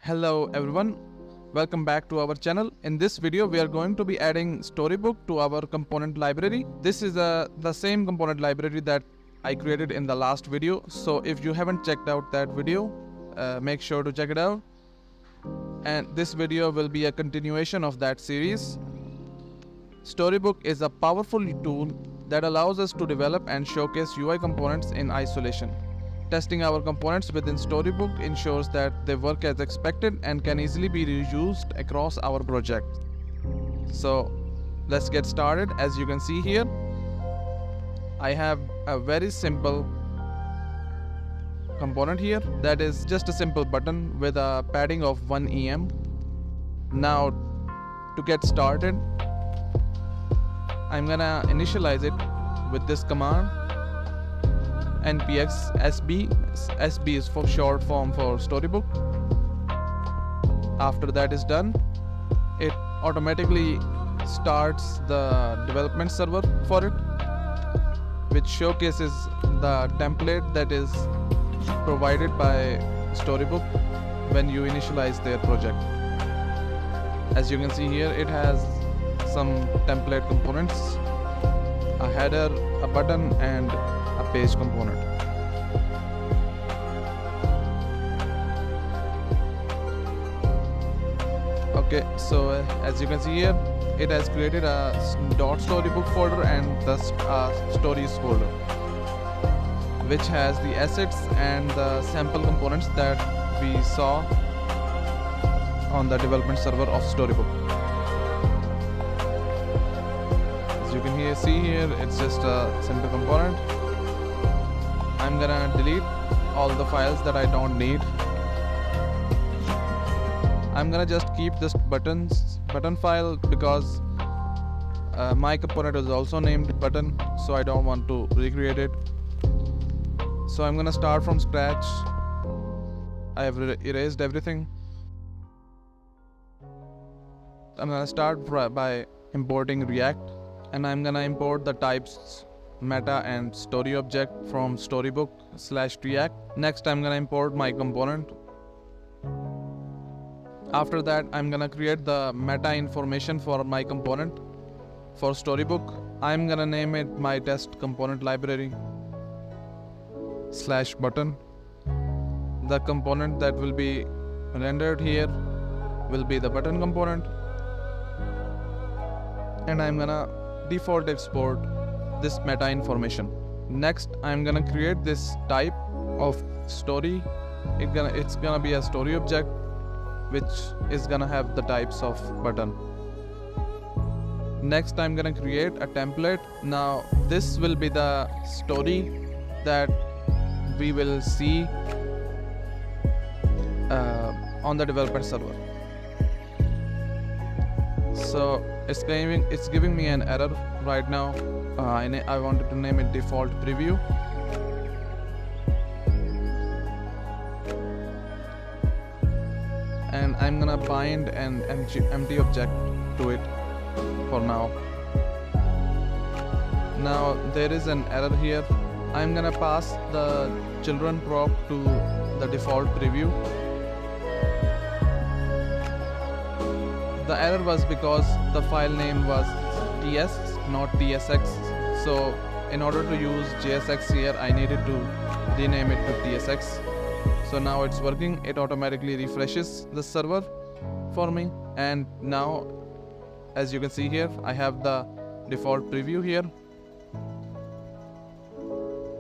Hello everyone, welcome back to our channel. In this video we are going to be adding Storybook to our component library. This is the same component library that I created in the last video. So if you haven't checked out that video, make sure to check it out. And this video will be a continuation of that series. Storybook is a powerful tool that allows us to develop and showcase UI components in isolation. Testing our components within Storybook ensures that they work as expected and can easily be reused across our project. So let's get started. As you can see here, I have a very simple component here that is just a simple button with a padding of 1 em. Now to get started, I'm gonna initialize it with this command npx sb. sb is for short form for Storybook. After that is done, it automatically starts the development server for it, which showcases the template that is provided by Storybook when you initialize their project. As you can see here, it has some template components, a header, a button, and a page component. Okay, so as you can see here, it has created a .storybook folder and the stories folder, which has the assets and the sample components that we saw on the development server of Storybook. As you can see here, it's just a simple component. I'm gonna delete all the files that I don't need. I'm gonna just keep this button file because my component is also named button, so I don't want to recreate it. So I'm gonna start from scratch. I have erased everything. I'm gonna start by importing React, and I'm gonna import the types meta and story object from Storybook/React. Next, I'm gonna import my component. After that, I'm gonna create the meta information for my component. For Storybook, I'm gonna name it my test component library /button. The component that will be rendered here will be the button component, and I'm gonna default export this meta information. Next, I'm gonna create this type of story. It's gonna be a story object, which is gonna have the types of button. Next, I'm gonna create a template. Now this will be the story that we will see on the development server. So it's giving me an error right now. I wanted to name it default preview. And I'm gonna bind an empty object to it for now. Now there is an error here. I'm gonna pass the children prop to the default preview. The error was because the file name was ts, not tsx. So in order to use JSX here, I needed to rename it to tsx. So now it's working. It automatically refreshes the server for me. And now, as you can see here, I have the default preview here.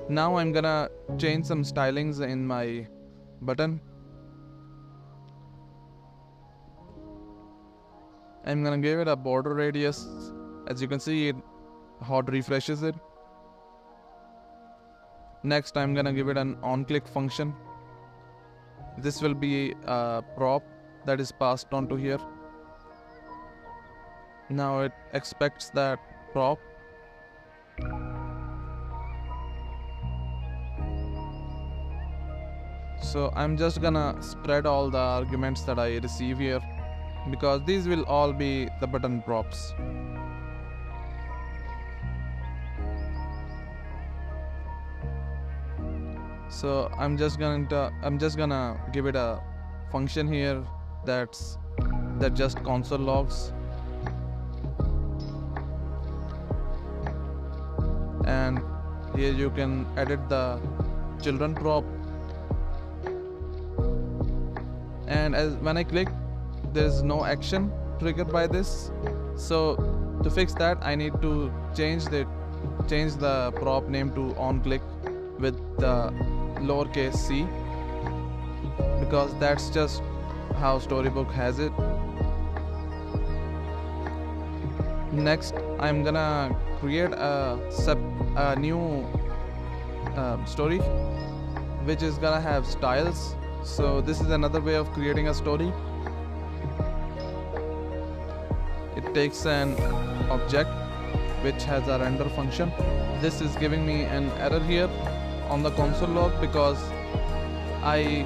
Now I'm gonna change some stylings in my button. I'm gonna give it a border radius. As you can see, it hot refreshes it. Next, I'm gonna give it an on-click function. This will be a prop that is passed on to here. Now it expects that prop. So I'm just gonna spread all the arguments that I receive here, because these will all be the button props. So I'm just gonna give it a function here that just console logs, and here you can edit the children prop, and when I click, there's no action triggered by this. So to fix that, I need to change the prop name to onClick with the lowercase c, because that's just how Storybook has it. Next, I'm gonna create a new story which is gonna have styles. So this is another way of creating a story. It takes an object which has a render function. This is giving me an error here on the console log because I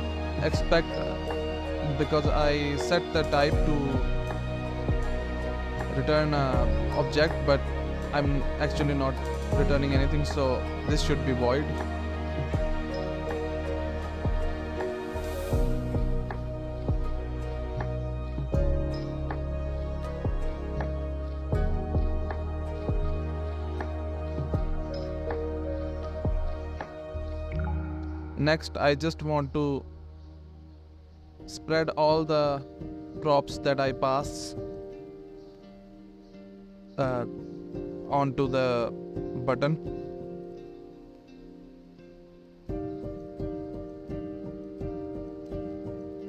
set the type to return a object, but I'm actually not returning anything, so this should be void. Next, I just want to spread all the props that I pass onto the button.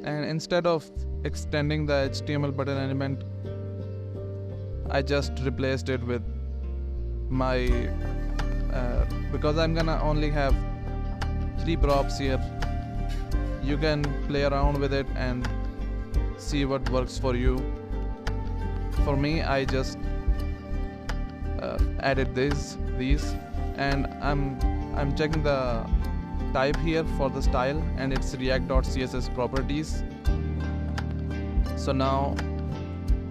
And instead of extending the HTML button element, I just replaced it with my because I'm gonna only have 3 props here. You can play around with it and see what works for you. For me, I just added these, and I'm checking the type here for the style, and it's react.css properties. So now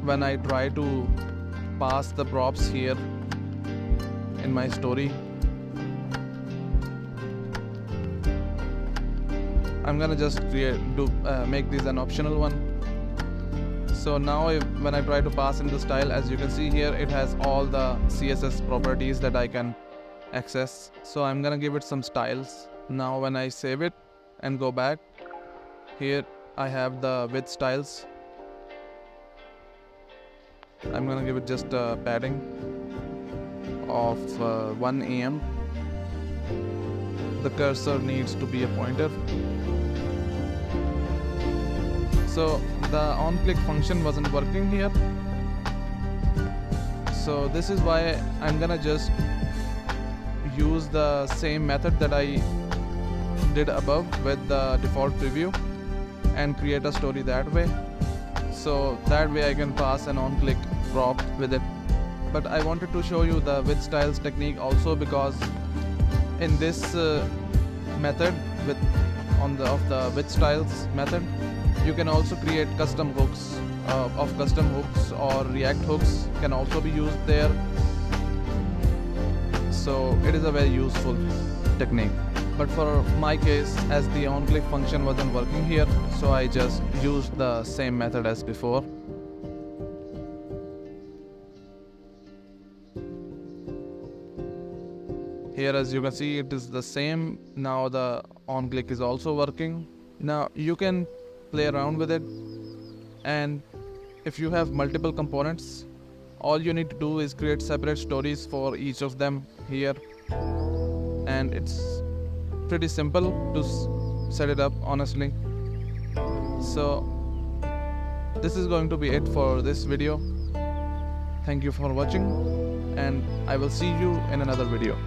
when I try to pass the props here in my story, I'm gonna just make this an optional one. So now when I try to pass in the style, as you can see here, it has all the CSS properties that I can access. So I'm gonna give it some styles. Now when I save it and go back, here I have the width styles. I'm gonna give it just a padding of 1 em. The cursor needs to be a pointer. So the onClick function wasn't working here. So this is why I'm gonna just use the same method that I did above with the default preview and create a story that way. So that way I can pass an onClick prop with it. But I wanted to show you the width styles technique also, because in this method of the width styles method, you can also create custom hooks or React hooks can also be used there. So it is a very useful technique. But for my case, as the onClick function wasn't working here, so I just used the same method as before. Here, as you can see, it is the same. Now the onClick is also working. Now you can play around with it, and if you have multiple components, all you need to do is create separate stories for each of them here, and it's pretty simple to set it up, honestly. So this is going to be it for this video. Thank you for watching, and I will see you in another video.